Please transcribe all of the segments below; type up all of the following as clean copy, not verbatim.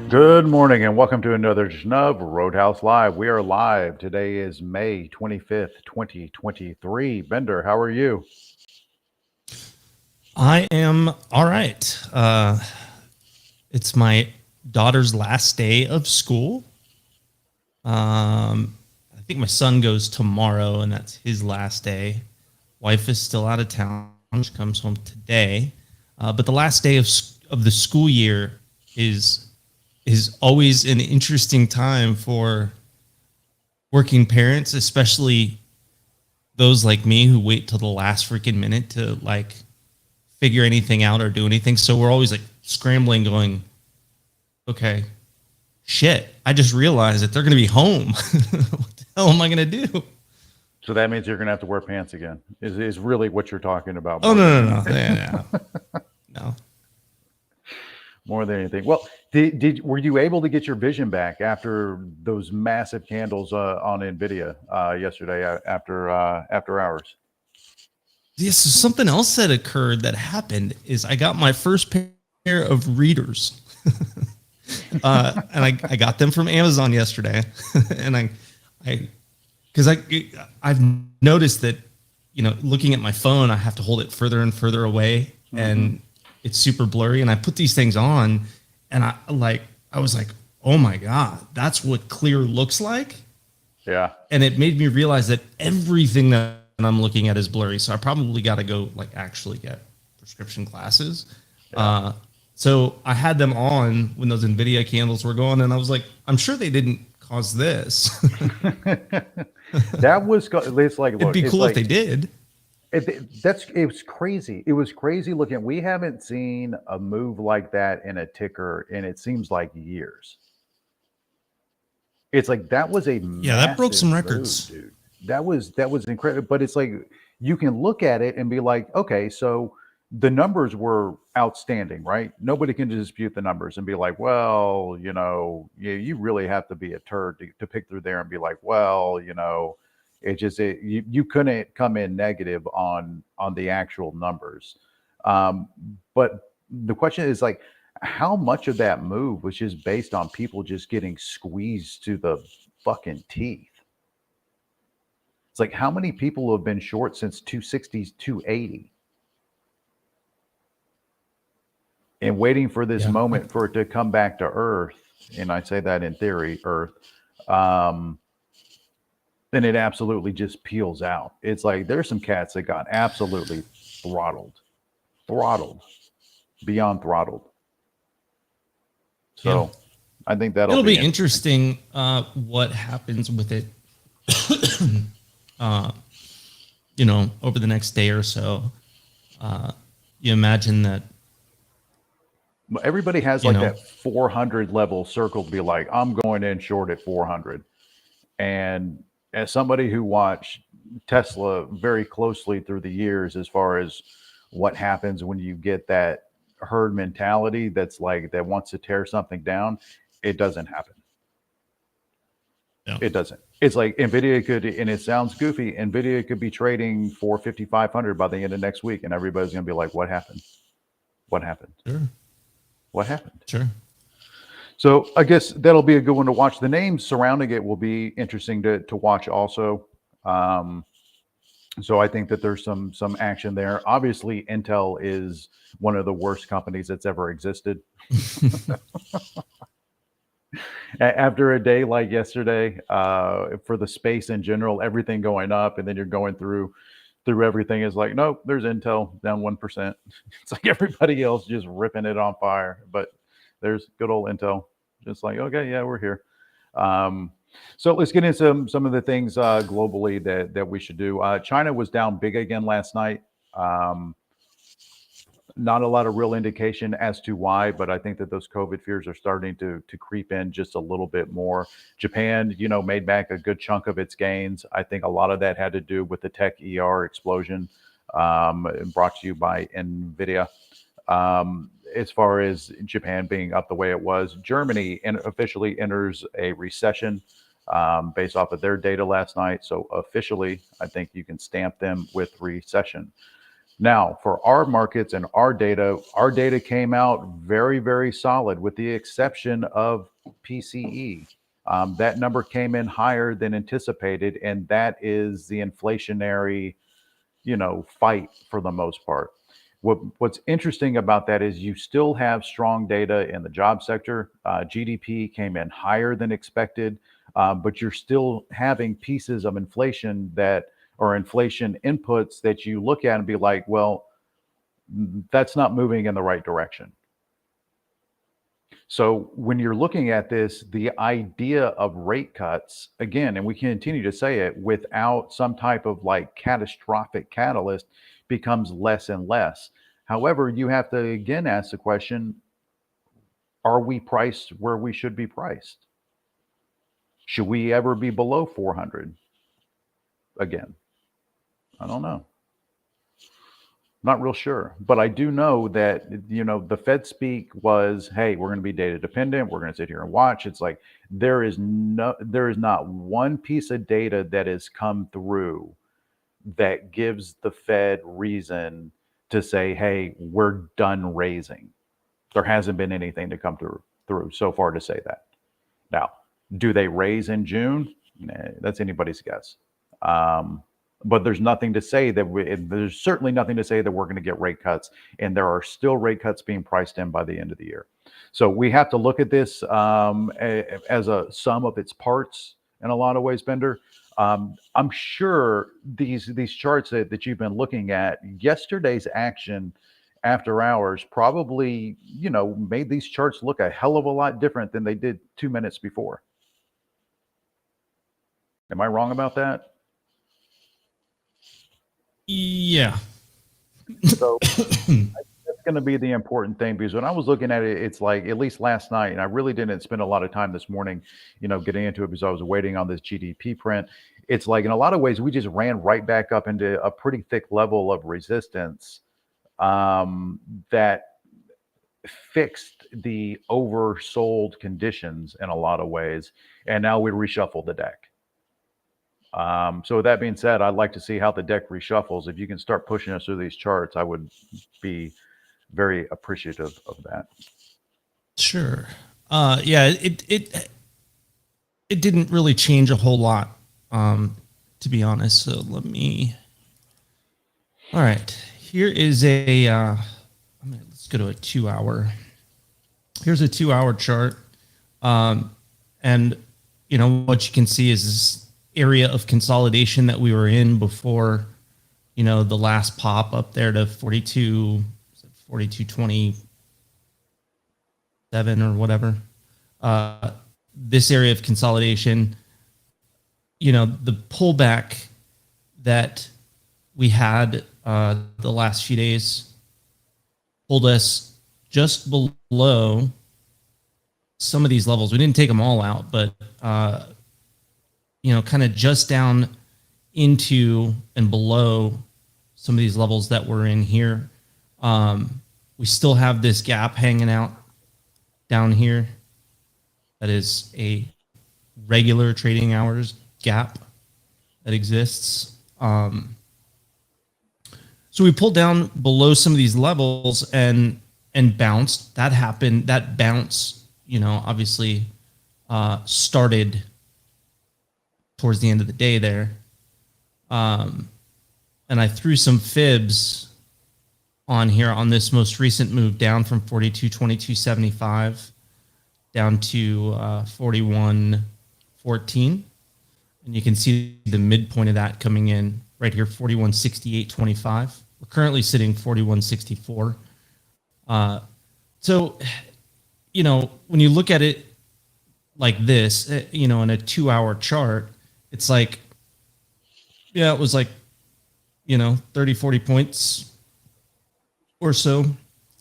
Good morning and welcome to another edition of Roadhouse Live. We are live. Today is May 25th, 2023. Bender, how are you? I am all right. It's my daughter's last day of school. I think my son goes tomorrow, and that's his last day. Wife is still out of town. She comes home today. But the last day of the school year is always an interesting time for working parents, especially those like me who wait till the last freaking minute to like figure anything out or do anything. So we're always like scrambling going, okay, shit, I just realized that they're going to be home. What the hell am I going to do? So that means you're going to have to wear pants again, is really what you're talking about. Oh, no. No. More than anything. Well, were you able to get your vision back after those massive candles on NVIDIA yesterday after hours? Yes, so something else that occurred that happened is I got my first pair of readers. And I got them from Amazon yesterday. And I've noticed that, looking at my phone, I have to hold it further and further away. Mm-hmm. And it's super blurry, and I put these things on, and I was like, oh my God, that's what clear looks like. Yeah. And it made me realize that everything that I'm looking at is blurry. So I probably got to go actually get prescription glasses. Yeah. So I had them on when those NVIDIA candles were going, and I was like, I'm sure they didn't cause this. That was, it's like, look, it'd be cool if they did. It was crazy. It was crazy looking. We haven't seen a move like that in a ticker in it seems like years. It's like that was that broke some records, move, dude. That was incredible. But it's like you can look at it and be like, okay, so the numbers were outstanding, right? Nobody can dispute the numbers and be like, well, you really have to be a turd to pick through there and be like, well, you couldn't come in negative on the actual numbers. But the question is like, how much of that move was just based on people just getting squeezed to the fucking teeth? It's like, how many people have been short since 260s, 280? And waiting for this moment for it to come back to earth. And I say that in theory, earth. Then it absolutely just peels out. It's like there's some cats that got absolutely throttled, beyond throttled. So I think it'll be interesting what happens with it, over the next day or so. You imagine that everybody has that 400 level circle to be like, I'm going in short at 400. And as somebody who watched Tesla very closely through the years, as far as what happens when you get that herd mentality that wants to tear something down, it doesn't happen. No. It doesn't. It's like NVIDIA could, and it sounds goofy, NVIDIA could be trading for 5,500 by the end of next week, and everybody's going to be like, what happened? What happened? Sure. What happened? Sure. So I guess that'll be a good one to watch. The names surrounding it will be interesting to watch also. So I think that there's some action there. Obviously, Intel is one of the worst companies that's ever existed. After a day like yesterday, for the space in general, everything going up, and then you're going through everything is like, nope, there's Intel down 1%. It's like everybody else just ripping it on fire, but there's good old Intel, just like, okay, yeah, we're here. So let's get into some of the things globally that we should do. China was down big again last night. Um, Not a lot of real indication as to why, but I think that those COVID fears are starting to creep in just a little bit more. Japan, made back a good chunk of its gains. I think a lot of that had to do with the tech explosion, brought to you by Nvidia. As far as Japan being up the way it was, Germany officially enters a recession based off of their data last night. So officially, I think you can stamp them with recession. Now, for our markets and our data came out very, very solid, with the exception of PCE. That number came in higher than anticipated, and that is the inflationary, fight for the most part. What's interesting about that is you still have strong data in the job sector. GDP came in higher than expected, but you're still having pieces of inflation that or inflation inputs that you look at and be like, well, that's not moving in the right direction. So when you're looking at this, the idea of rate cuts, again, and we continue to say it, without some type of like catastrophic catalyst, becomes less and less. However, you have to again ask the question, are we priced where we should be priced? Should we ever be below 400 again? I don't know. Not real sure, but I do know that the Fed speak was, "Hey, we're going to be data dependent. We're going to sit here and watch." It's like there is not one piece of data that has come through that gives the Fed reason to say, "Hey, we're done raising." There hasn't been anything to come through so far to say that. Now, do they raise in June? Nah, that's anybody's guess. Um, but there's nothing to say there's certainly nothing to say that we're going to get rate cuts, and there are still rate cuts being priced in by the end of the year. So we have to look at this as a sum of its parts in a lot of ways, Bender. I'm sure these charts that you've been looking at, yesterday's action after hours probably made these charts look a hell of a lot different than they did 2 minutes before. Am I wrong about that? Yeah. So that's going to be the important thing, because when I was looking at it, it's like, at least last night, and I really didn't spend a lot of time this morning, getting into it because I was waiting on this GDP print. It's like, in a lot of ways, we just ran right back up into a pretty thick level of resistance that fixed the oversold conditions in a lot of ways. And now we reshuffle the deck. So with that being said, I'd like to see how the deck reshuffles. If you can start pushing us through these charts, I would be very appreciative of that. Sure. Yeah, it didn't really change a whole lot, to be honest. So all right, here is let's go to a 2-hour. Here's a 2-hour chart. And what you can see is this area of consolidation that we were in before, the last pop up there to 4227 or whatever. This area of consolidation, the pullback that we had the last few days pulled us just below some of these levels. We didn't take them all out, but kind of just down into and below some of these levels that we're in here. We still have this gap hanging out down here. That is a regular trading hours gap that exists. So we pulled down below some of these levels and bounced. That happened. That bounce, obviously started towards the end of the day there. And I threw some fibs on here on this most recent move down from 42.2275 down to 41.14. And you can see the midpoint of that coming in right here, 41.6825. We're currently sitting 41.64. So, when you look at it, like this, you know, in a 2-hour chart, it's like, yeah, it was like, you know, 30, 40 points or so.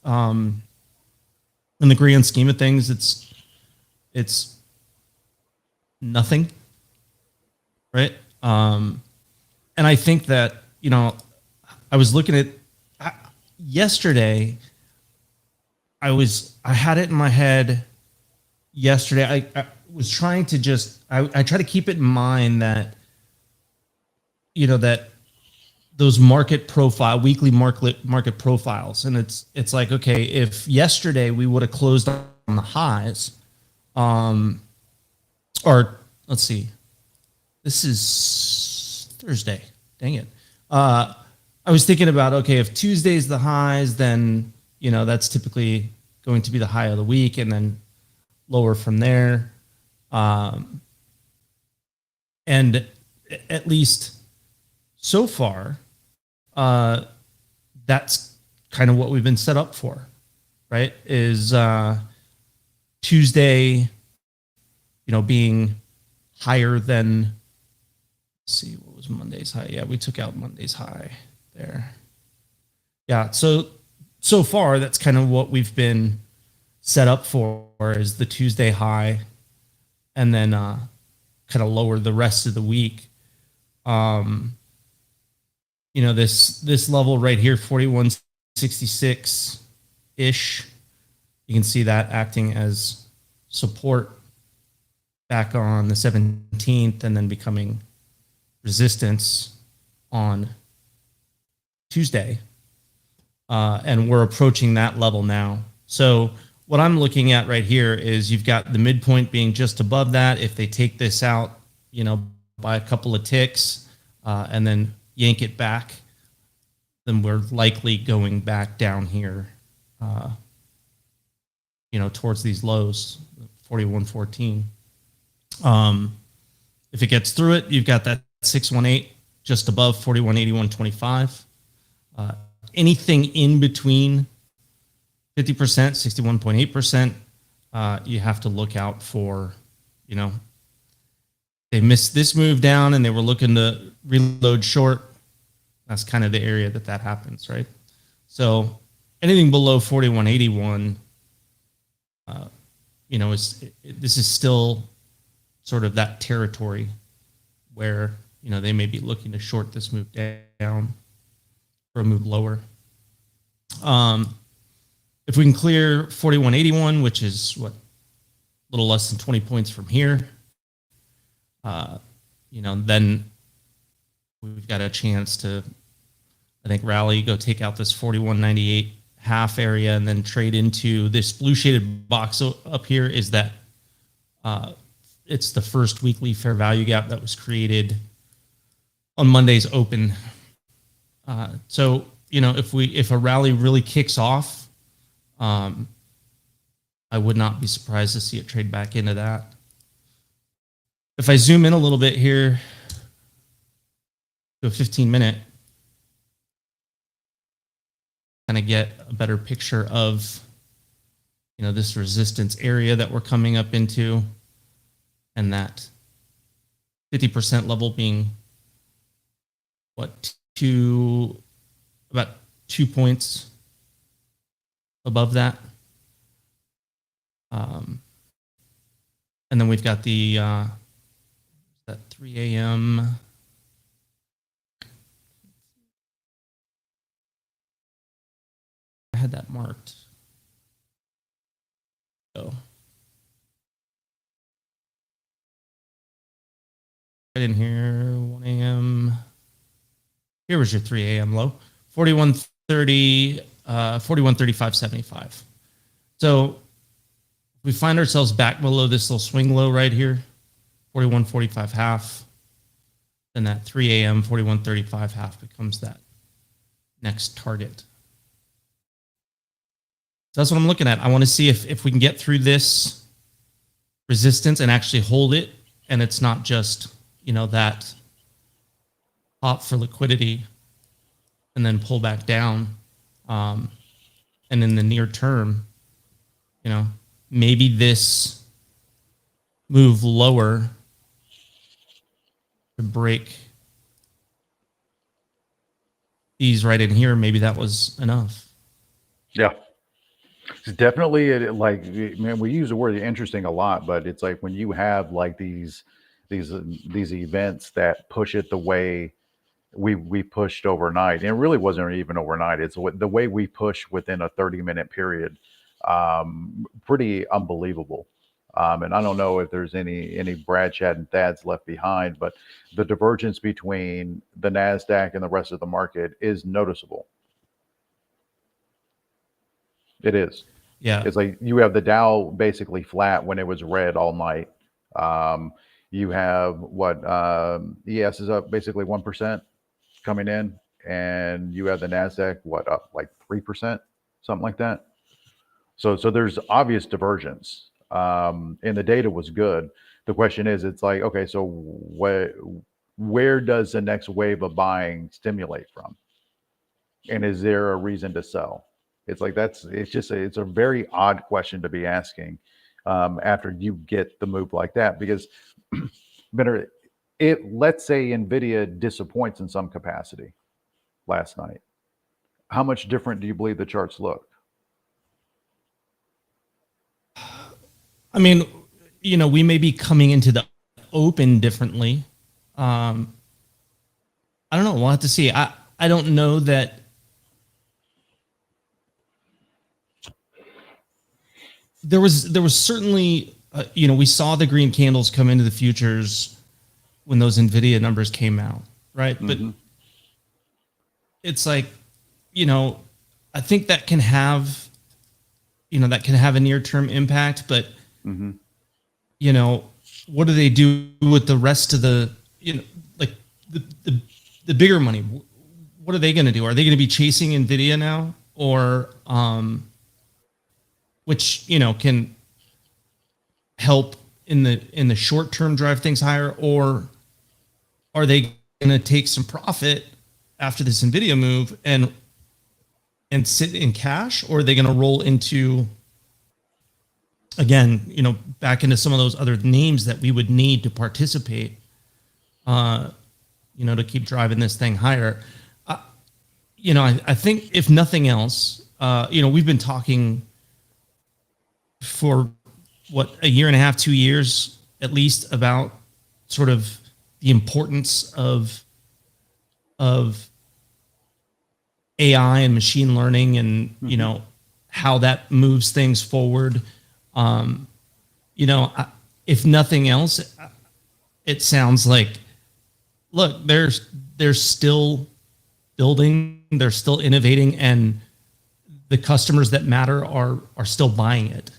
In the grand scheme of things, it's nothing, right? And I think that, you know, I was looking at yesterday. I had it in my head yesterday. I was trying to I try to keep it in mind that, you know, that those weekly market profiles, and it's like, okay, if yesterday we would have closed on the highs, or let's see, this is Thursday, dang it. I was thinking about, okay, if Tuesday's the highs, then, you know, that's typically going to be the high of the week, and then lower from there. And at least so far, that's kind of what we've been set up for, right? Is Tuesday, you know, being higher than, let's see, what was Monday's high? Yeah, we took out Monday's high there. Yeah, so far, that's kind of what we've been set up for, is the Tuesday high, and then kind of lower the rest of the week. You know, this level right here, 4166 ish, you can see that acting as support back on the 17th, and then becoming resistance on Tuesday. And we're approaching that level now. So what I'm looking at right here is you've got the midpoint being just above that. If they take this out, you know, by a couple of ticks, and then yank it back, then we're likely going back down here, you know, towards these lows, 4114. If it gets through it, you've got that 618 just above 4181.25. Anything in between 50%, 61.8%, you have to look out for, you know, they missed this move down and they were looking to reload short. That's kind of the area that happens, right? So anything below 4181, you know, this is still sort of that territory where, you know, they may be looking to short this move down or a move lower. If we can clear 4181, which is what, a little less than 20 points from here, you know, then we've got a chance to, I think, rally, go take out this 4198 half area, and then trade into this blue shaded box up here. Is that it's the first weekly fair value gap that was created on Monday's open. So, you know, if a rally really kicks off, I would not be surprised to see it trade back into that. If I zoom in a little bit here to a 15-minute, kind of get a better picture of, you know, this resistance area that we're coming up into, and that 50% level being what, about 2 points above that. And then we've got the that 3 a.m. I had that marked. So right in here, 1 a.m. Here was your 3 a.m. low, 4130, 4135.75. So we find ourselves back below this little swing low right here, 4145 half. Then that 3 a.m. 4135 half becomes that next target. So that's what I'm looking at. I want to see if we can get through this resistance and actually hold it, and it's not just, you know, that pop for liquidity and then pull back down. And in the near term, you know, maybe this move lower to break these right in here, maybe that was enough. Yeah. It's definitely like, man, we use the word interesting a lot, but it's like when you have like these events that push it the way we pushed overnight, and it really wasn't even overnight. It's the way we push within a 30-minute period. Pretty unbelievable. And I don't know if there's any Brad, Chad, and Thad's left behind, but the divergence between the Nasdaq and the rest of the market is noticeable. It is. Yeah. It's like you have the Dow basically flat when it was red all night. Um, you have what ES is up basically 1% coming in, and you have the Nasdaq what up like 3%, something like that. So there's obvious divergence, and the data was good. The question is, it's like, okay, so where does the next wave of buying stimulate from? And is there a reason to sell? It's like it's a very odd question to be asking after you get the move like that, because better it let's say Nvidia disappoints in some capacity last night. How much different do you believe the charts look? I mean, we may be coming into the open differently. Um, I don't know. We'll have to see. I don't know that there was certainly we saw the green candles come into the futures when those Nvidia numbers came out, right? But Mm-hmm. it's like, I think that can have a near-term impact, but Mm-hmm. what do they do with the rest of the, like the bigger money? What are they going to do? Are they going to be chasing Nvidia now, or which can help in the short term drive things higher, or are they going to take some profit after this Nvidia move and sit in cash, or are they going to roll into, again, back into some of those other names that we would need to participate, to keep driving this thing higher? I think if nothing else, we've been talking for a year and a half, 2 years at least, about sort of the importance of AI and machine learning, and Mm-hmm. how that moves things forward. Um, if nothing else, it sounds like, look, they're still building, they're still innovating, and the customers that matter are still buying it,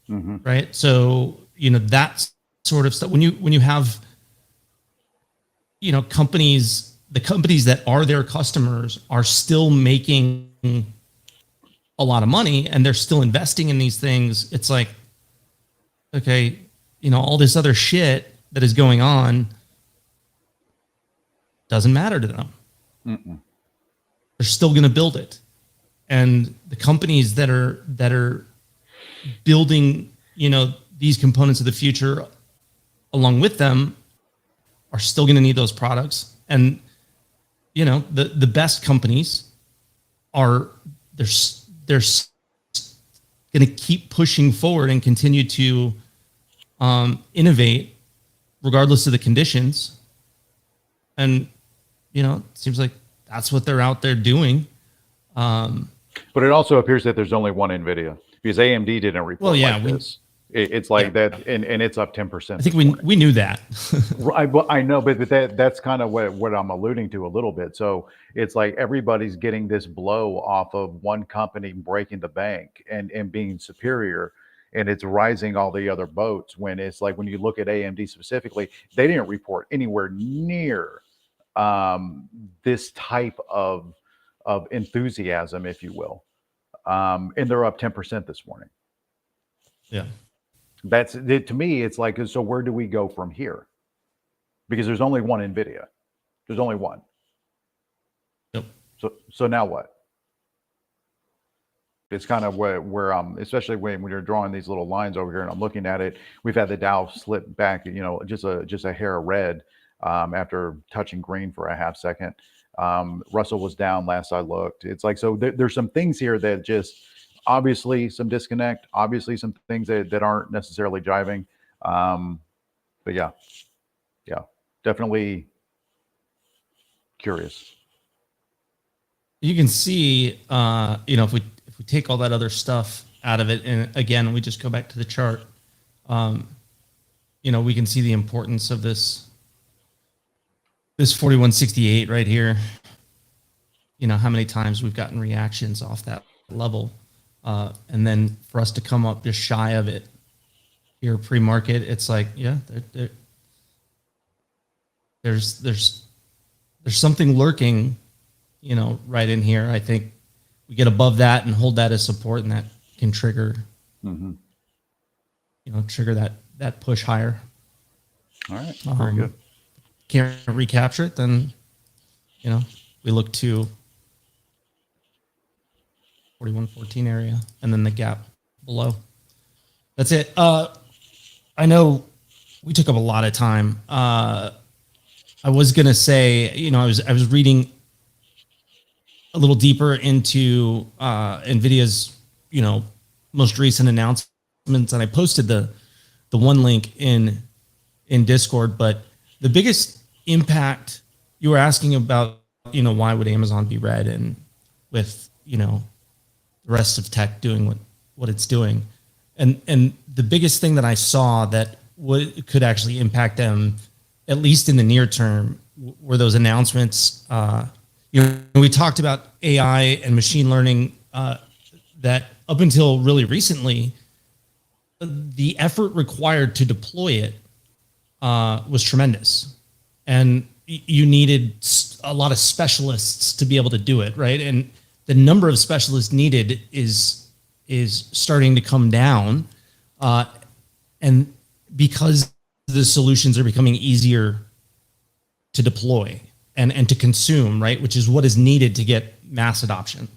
Mm-hmm. right? So that sort of stuff. When you have companies, the companies that are their customers are still making a lot of money, and they're still investing in these things. It's like, okay, all this other shit that is going on doesn't matter to them. Mm-mm. They're still going to build it, and the companies that are building these components of the future along with them are still going to need those products. And the best companies are they're going to keep pushing forward and continue to innovate regardless of the conditions. And it seems like that's what they're out there doing. But it also appears that there's only one Nvidia, because AMD didn't Well, report yeah, like this. It's like that, and it's up 10% I think this morning. we knew that. Right, well, I know, but that's kind of what I'm alluding to a little bit. So it's like everybody's getting this blow off of one company breaking the bank and being superior, and it's rising all the other boats. When it's like, when you look at AMD specifically, they didn't report anywhere near um, this type of enthusiasm, if you will, and they're up 10% this morning. Yeah. That's it, to me. It's like, so where do we go from here? Because there's only one Nvidia. There's only one. Yep. So now what? it's kind of where especially when you're drawing these little lines over here, and I'm looking at it. We've had the Dow slip back, just a hair of red after touching green for a half second. Russell was down last I looked. It's like so. There's some things here that just obviously some disconnect. Obviously, some things that aren't necessarily jiving. But yeah, definitely curious. You can see, if we take all that other stuff out of it, and again, we just go back to the chart, we can see the importance of this 4168 right here. How many times we've gotten reactions off that level, and then for us to come up just shy of it here pre-market, it's like, yeah, there's something lurking, right in here. I think we get above that and hold that as support, and that can trigger, trigger that push higher. All right, very good. Can't recapture it, then, we look to 4114 area and then the gap below. That's it. I know we took up a lot of time. I was gonna say, I was reading a little deeper into NVIDIA's, most recent announcements, and I posted the one link in Discord. But the biggest impact, you were asking about, why would Amazon be red, and with the rest of tech doing what it's doing, and the biggest thing that I saw that could actually impact them, at least in the near term, were those announcements. We talked about AI and machine learning, that up until really recently, the effort required to deploy it was tremendous. And you needed a lot of specialists to be able to do it, right? And the number of specialists needed is starting to come down. And because the solutions are becoming easier to deploy and to consume, right? Which is what is needed to get mass adoption.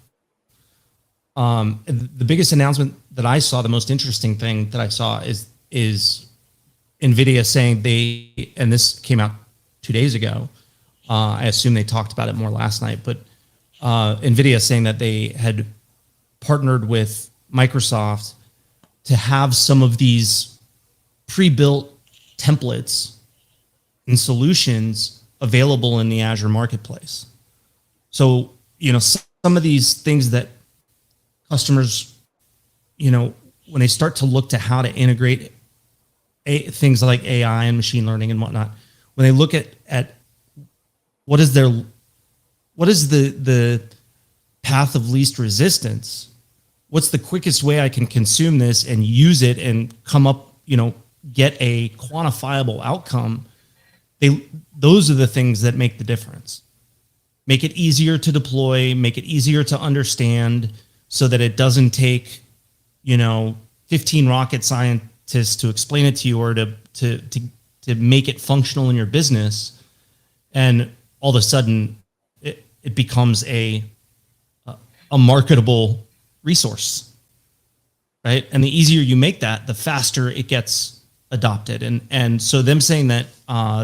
The biggest announcement that I saw, the most interesting thing that I saw is NVIDIA saying and this came out 2 days ago. I assume they talked about it more last night, but NVIDIA saying that they had partnered with Microsoft to have some of these pre-built templates and solutions available in the Azure marketplace. So, some of these things that customers, when they start to look to how to integrate things like AI and machine learning and whatnot, when they look at what is the path of least resistance, what's the quickest way I can consume this and use it and come up, get a quantifiable outcome, those are the things that make the difference. Make it easier to deploy, make it easier to understand, so that it doesn't take, 15 rocket scientists to explain it to you, or to make it functional in your business. And all of a sudden it becomes a marketable resource, right? And the easier you make that, the faster it gets adopted. And so them saying that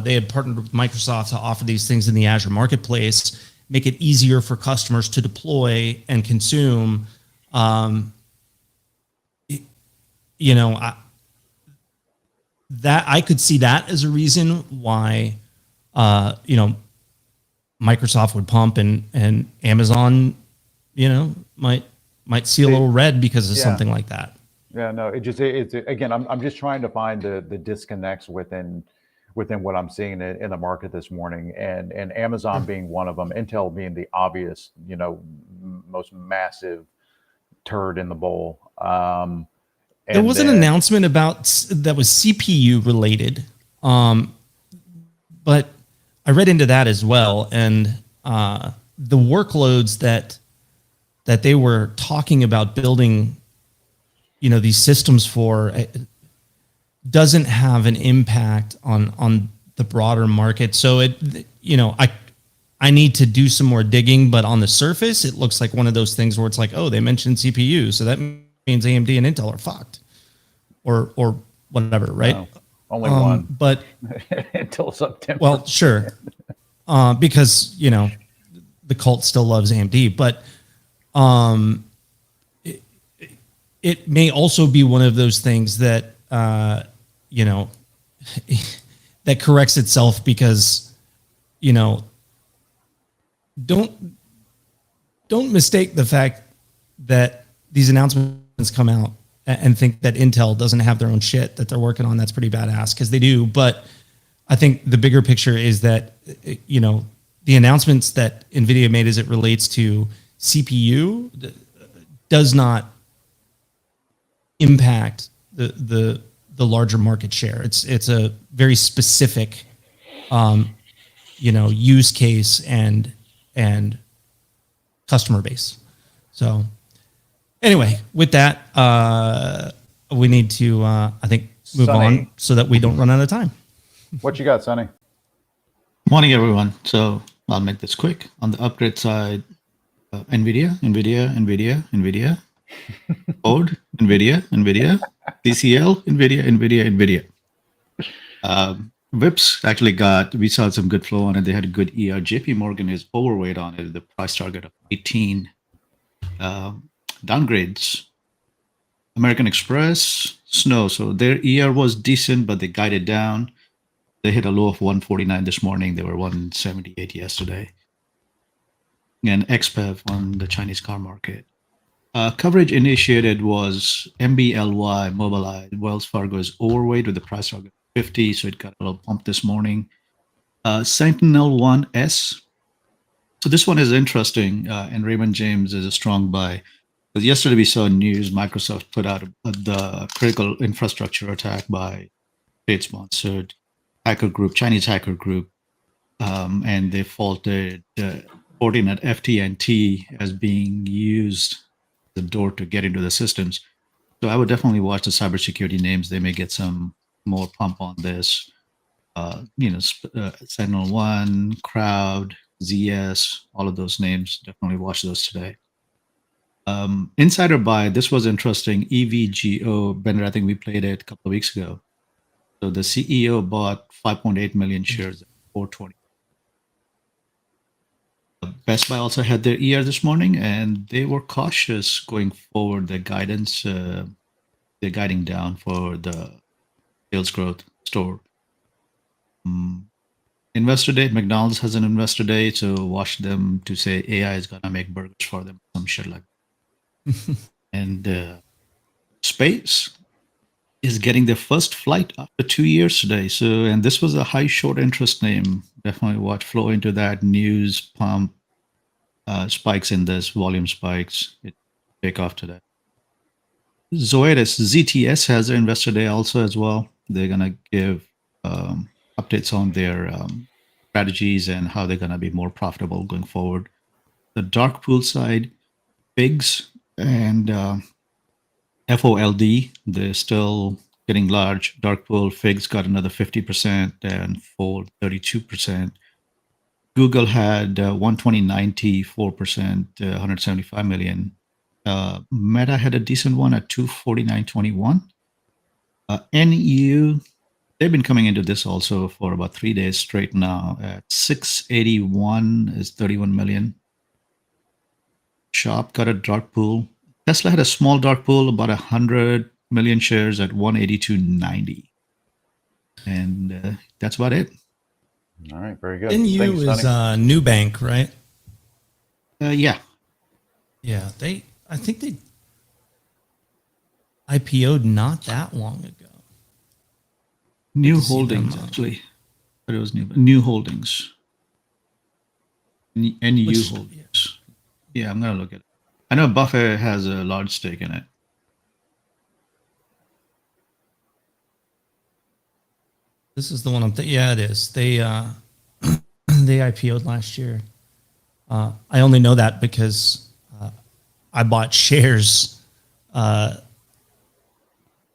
they had partnered with Microsoft to offer these things in the Azure marketplace, make it easier for customers to deploy and consume. That I could see that as a reason why, Microsoft would pump and Amazon, might see a little red because of something like that. Yeah, no, it's again, I'm just trying to find the disconnects within what I'm seeing in the market this morning, and Amazon being one of them, Intel being the obvious, most massive turd in the bowl. There was an announcement that was CPU related, but I read into that as well, and the workloads that they were talking about building, these systems for, doesn't have an impact on the broader market. So I need to do some more digging, but on the surface, it looks like one of those things where it's like, oh, they mentioned CPU, so that means AMD and Intel are fucked, or whatever, right? No, only one But until September. well, sure, because the cult still loves AMD, but it may also be one of those things that that corrects itself because don't mistake the fact that these announcements come out and think that Intel doesn't have their own shit that they're working on. That's pretty badass, because they do. But I think the bigger picture is that the announcements that NVIDIA made as it relates to CPU does not impact the larger market share. It's a very specific use case and customer base. So anyway, with that, we need to I think move Sonny. on so that we don't run out of time. What you got, Sonny? Morning, everyone. So I'll make this quick. On the upgrade side, NVIDIA, Ford, NVIDIA, TCL, NVIDIA. Whips actually we saw some good flow on it. They had a good ER. JP Morgan is overweight on it, the price target of 18. Downgrades. American Express, Snow. So their ER was decent, but they guided down. They hit a low of 149 this morning. They were 178 yesterday. And XPEV on the Chinese car market. Coverage initiated was MBLY, Mobileye. Wells Fargo is overweight with the price target 50, so it got a little pump this morning. Sentinel-1S. So this one is interesting, and Raymond James is a strong buy. Because yesterday we saw news Microsoft put out the critical infrastructure attack by state-sponsored hacker group, Chinese hacker group, and they faulted Fortinet FT&T as being used the door to get into the systems. So I would definitely watch the cybersecurity names. They may get some more pump on this. Sentinel-1, Crowd, ZS, all of those names. Definitely watch those today. Insider buy. This was interesting. EVGO, Bender, I think we played it a couple of weeks ago. So the CEO bought 5.8 million shares at 420. Best Buy also had their ER this morning, and they were cautious going forward. Their guidance, they're guiding down for the sales growth store. Investor day, McDonald's has an investor day, so watch them to say AI is gonna make burgers for them, some shit like that. And Space is getting their first flight after 2 years today. So, and this was a high short interest name. Definitely watch flow into that news pump, spikes in this, volume spikes. It take off today. Zoetis, ZTS has their investor day also as well. They're gonna give updates on their strategies and how they're gonna be more profitable going forward. The dark pool side, Pigs and FOLD, they're still getting large. Dark pool, Figs got another 50% and Fold 32%. Google had 120.90, 4%, 175 million. Meta had a decent one at 249.21. NEU, they've been coming into this also for about 3 days straight now. At 681 is 31 million. Sharp got a dark pool. Tesla had a small dark pool, about 100 million shares at 182.90. And that's about it. All right, very good. NU Thanks, is Sonny. Nubank, right? Yeah. Yeah, I think they IPO'd not that long ago. New to see Holdings, them, actually. But it was New Holdings. NU Which- Holdings. Yeah, I'm going to look at it. I know Buffett has a large stake in it. This is the one yeah, it is. They they IPO'd last year. I only know that because I bought shares from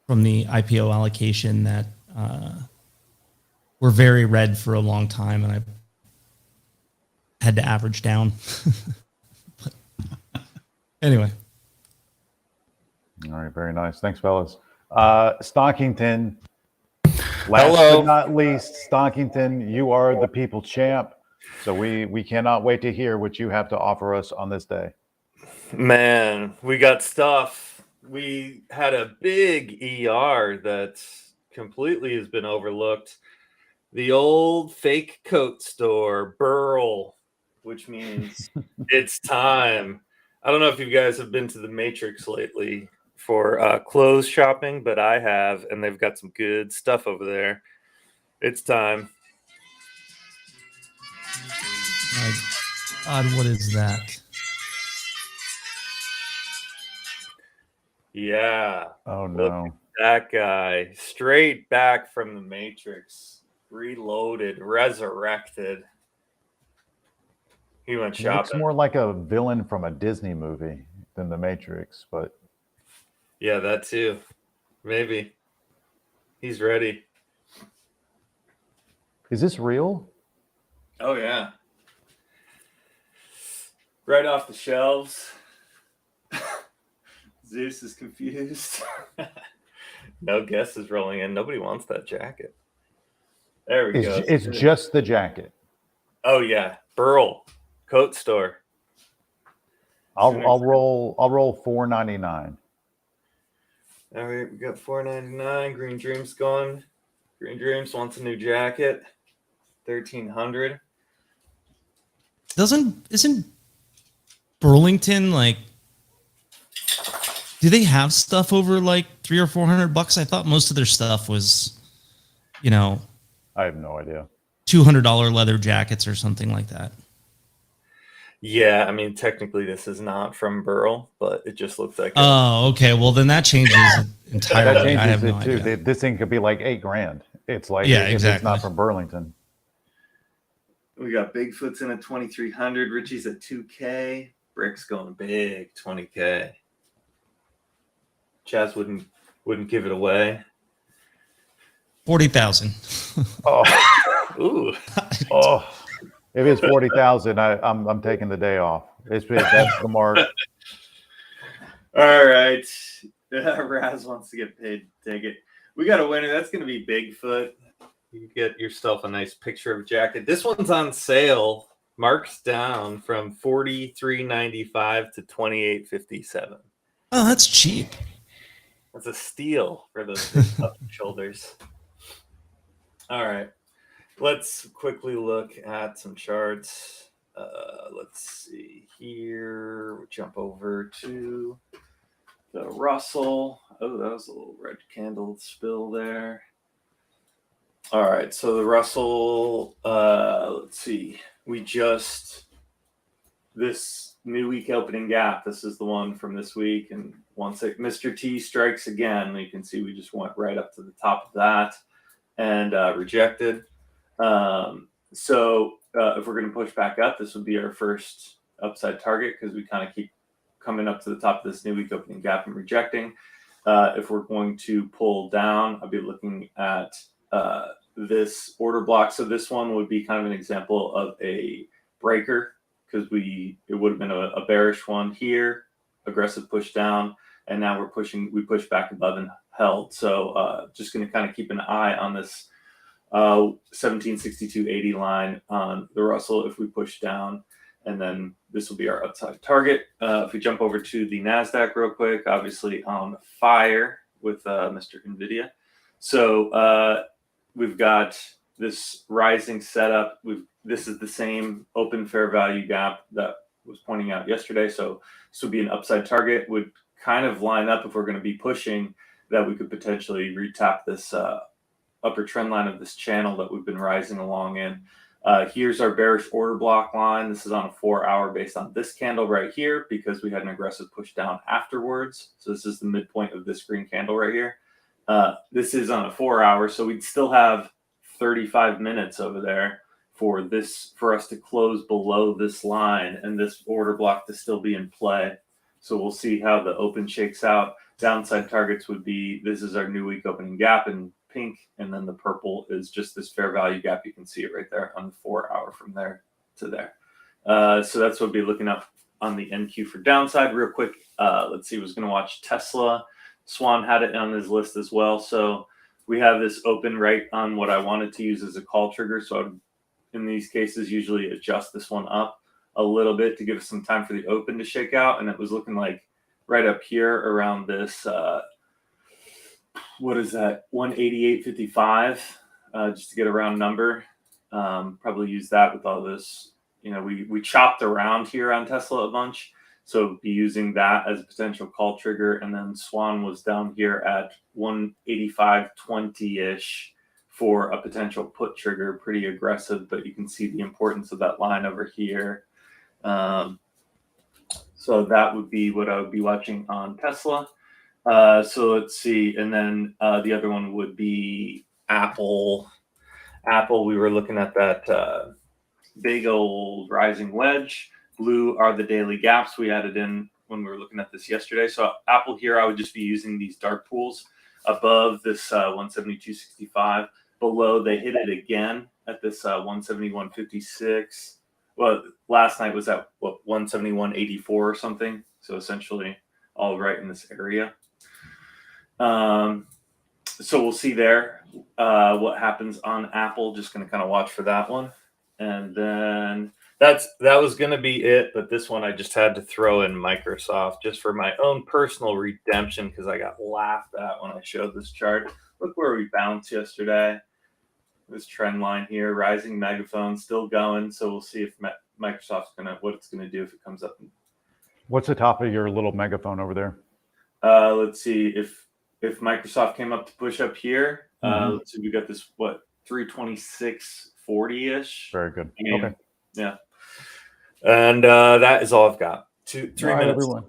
the IPO allocation that were very red for a long time, and I had to average down. But anyway. All right, very nice. Thanks, fellas. Stonkington, last Hello. but not least, Stonkington, you are the people champ. So we cannot wait to hear what you have to offer us on this day. Man, we got stuff. We had a big ER that completely has been overlooked. The old fake coat store, Burl, which means it's time. I don't know if you guys have been to the Matrix lately for clothes shopping, but I have, and they've got some good stuff over there. It's time. My God, what is that? Yeah. Oh Look no. at that guy. Straight back from the Matrix. Reloaded, resurrected. He went He looks shopping. more like a villain from a Disney movie than the Matrix, but Yeah, that too. Maybe. He's ready. is this real? Oh, yeah. Right off the shelves. Zeus is confused. No guesses rolling in. Nobody wants that jacket. There we go. It's just the jacket. Oh, yeah. Burl. Coat store. I'll roll $4.99. All right, we got $4.99. Green Dreams going. Green Dreams wants a new jacket. $1,300. Isn't Burlington like? Do they have stuff over like $300 or $400? I thought most of their stuff was, I have no idea. $200 leather jackets or something like that. Yeah, I mean, technically this is not from Burl, but it just looks like Oh, okay. Well, then that changes entirely. That I have changes no it too. idea. This thing could be like $8,000. It's like Yeah, if it's exactly. not from Burlington. We got Bigfoot's in at 2,300. Richie's at 2K. Brick's going big, 20K. Chaz wouldn't give it away. 40,000. Oh, Ooh. oh. If it's 40,000, I'm taking the day off. That's the mark. All right. Raz wants to get paid to take it. We got a winner. That's going to be Bigfoot. You get yourself a nice picture of a jacket. This one's on sale, marked down from $43.95 to $28.57. Oh, that's cheap. That's a steal for those big shoulders. All right. Let's quickly look at some charts. Let's see here. We'll jump over to the Russell. Oh, that was a little red candle spill there. All right. So the Russell, let's see. This new week opening gap, this is the one from this week. And once Mr. T strikes again, you can see we just went right up to the top of that and rejected. If we're going to push back up, this would be our first upside target because we kind of keep coming up to the top of this new week opening gap and rejecting. If we're going to pull down, I'll be looking at this order block. So this one would be kind of an example of a breaker because it would have been a bearish one here, aggressive push down, and now we push back above and held. So just going to kind of keep an eye on this 1762.80 line on the Russell if we push down, and then this will be our upside target. If we jump over to the NASDAQ real quick, obviously on fire with Mr. NVIDIA. So we've got this rising setup. This is the same open fair value gap that was pointing out yesterday. So this would be an upside target, would kind of line up if we're going to be pushing that we could potentially retap this upper trend line of this channel that we've been rising along in. Here's our bearish order block line. This is on a 4-hour based on this candle right here because we had an aggressive push down afterwards. So this is the midpoint of this green candle right here. This is on a 4-hour, so we'd still have 35 minutes over there for us to close below this line and this order block to still be in play. So we'll see how the open shakes out. Downside targets would be, this is our new week opening gap in pink, and then the purple is just this fair value gap. You can see it right there on the 4-hour from there to there. So that's what we'll be looking up on the NQ for downside. Real quick, let's see, I was going to watch Tesla. Swan had it on his list as well. So we have this open right on what I wanted to use as a call trigger. So I would, in these cases, usually adjust this one up a little bit to give us some time for the open to shake out. And it was looking like right up here around this, what is that, 188.55, just to get a round number. Probably use that with all this. You know, we chopped around here on Tesla a bunch. So be using that as a potential call trigger. And then Swan was down here at 185.20-ish for a potential put trigger, pretty aggressive, but you can see the importance of that line over here. So that would be what I would be watching on Tesla. So let's see. And then the other one would be Apple. Apple, we were looking at that big old rising wedge. Blue are the daily gaps we added in when we were looking at this yesterday. So Apple here, I would just be using these dark pools above this 172.65. Below, they hit it again at this 171.56. Well, last night was at what, 171.84 or something. So essentially all right in this area. So we'll see there what happens on Apple. Just going to kind of watch for that one. And then that was going to be it. But this one I just had to throw in Microsoft just for my own personal redemption because I got laughed at when I showed this chart. Look where we bounced yesterday. This trend line here, rising megaphone, still going. So we'll see if Microsoft's what it's gonna do if it comes up. What's the top of your little megaphone over there? Let's see if Microsoft came up to push up here. Let's see, we got this 326.40-ish. Very good. Okay. Yeah. And that is all I've got. 3 minutes. Everyone.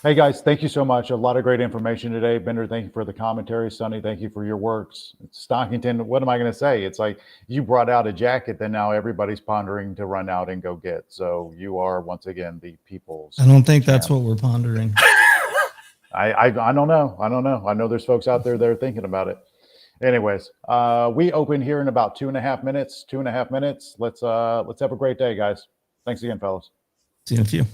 Hey guys, thank you so much. A lot of great information today. Bender, thank you for the commentary. Sonny, thank you for your works. Stonkington, what am I going to say? It's like you brought out a jacket that now everybody's pondering to run out and go get. So you are once again the people's. I don't think that's what we're pondering. I don't know. I don't know. I know there's folks out there that are thinking about it. Anyways, we open here in about 2.5 minutes. 2.5 minutes. Let's have a great day, guys. Thanks again, fellas. See you in a few.